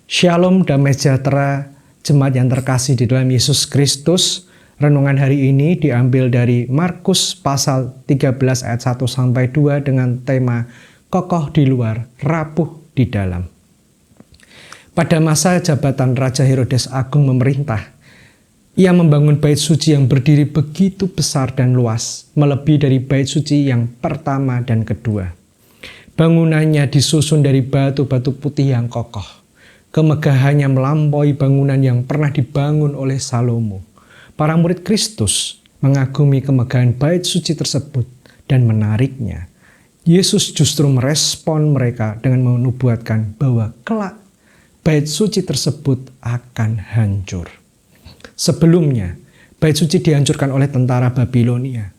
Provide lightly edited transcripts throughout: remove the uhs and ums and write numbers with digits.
Shalom, damai sejahtera, jemaat yang terkasih di dalam Yesus Kristus. Renungan hari ini diambil dari Markus pasal 13 ayat 1 sampai 2 dengan tema kokoh di luar, rapuh di dalam. Pada masa jabatan Raja Herodes Agung memerintah, ia membangun bait suci yang berdiri begitu besar dan luas, melebihi dari bait suci yang pertama dan kedua. Bangunannya disusun dari batu-batu putih yang kokoh. Kemegahannya melampaui bangunan yang pernah dibangun oleh Salomo. Para murid Kristus mengagumi kemegahan bait suci tersebut dan menariknya. Yesus justru merespon mereka dengan menubuatkan bahwa kelak bait suci tersebut akan hancur. Sebelumnya, bait suci dihancurkan oleh tentara Babilonia.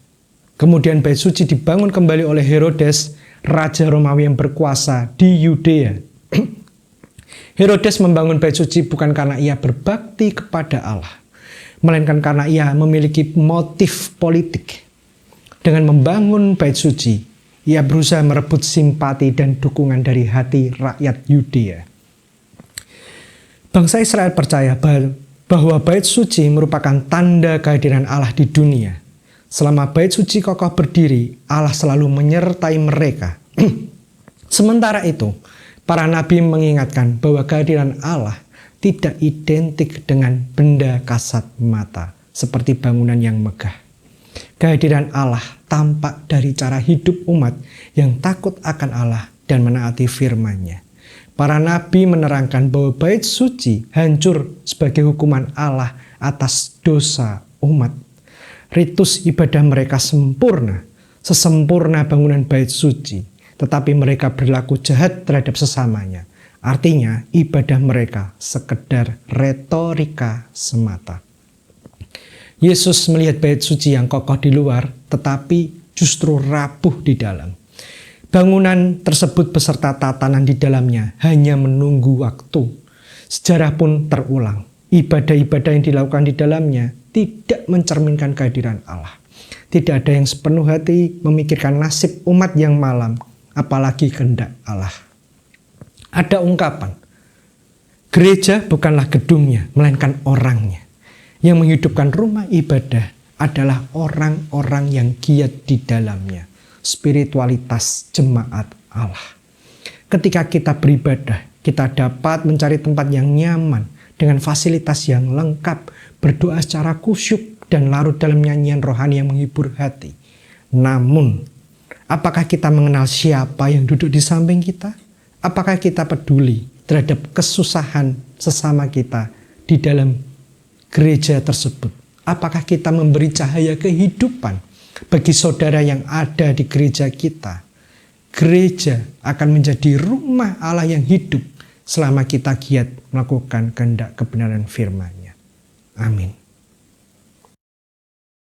Kemudian bait suci dibangun kembali oleh Herodes, raja Romawi yang berkuasa di Yudea. Herodes membangun bait suci bukan karena ia berbakti kepada Allah, melainkan karena ia memiliki motif politik. Dengan membangun bait suci, ia berusaha merebut simpati dan dukungan dari hati rakyat Yudea. Bangsa Israel percaya bahwa bait suci merupakan tanda kehadiran Allah di dunia. Selama bait suci kokoh berdiri, Allah selalu menyertai mereka. Sementara itu, para nabi mengingatkan bahwa kehadiran Allah tidak identik dengan benda kasat mata, seperti bangunan yang megah. Kehadiran Allah tampak dari cara hidup umat yang takut akan Allah dan menaati firman-Nya. Para nabi menerangkan bahwa bait suci hancur sebagai hukuman Allah atas dosa umat. Ritus ibadah mereka sempurna, sesempurna bangunan bait suci. Tetapi mereka berlaku jahat terhadap sesamanya. Artinya ibadah mereka sekedar retorika semata. Yesus melihat bait suci yang kokoh di luar, tetapi justru rapuh di dalam. Bangunan tersebut beserta tatanan di dalamnya hanya menunggu waktu. Sejarah pun terulang. Ibadah-ibadah yang dilakukan di dalamnya tidak mencerminkan kehadiran Allah. Tidak ada yang sepenuh hati memikirkan nasib umat yang malam, apalagi kehendak Allah. Ada ungkapan, gereja bukanlah gedungnya, melainkan orangnya. Yang menghidupkan rumah ibadah adalah orang-orang yang giat di dalamnya. Spiritualitas jemaat Allah. Ketika kita beribadah, kita dapat mencari tempat yang nyaman dengan fasilitas yang lengkap, berdoa secara khusyuk dan larut dalam nyanyian rohani yang menghibur hati. Namun, apakah kita mengenal siapa yang duduk di samping kita? Apakah kita peduli terhadap kesusahan sesama kita di dalam gereja tersebut? Apakah kita memberi cahaya kehidupan bagi saudara yang ada di gereja kita? Gereja akan menjadi rumah Allah yang hidup selama kita giat melakukan kehendak kebenaran firman-Nya. Amin.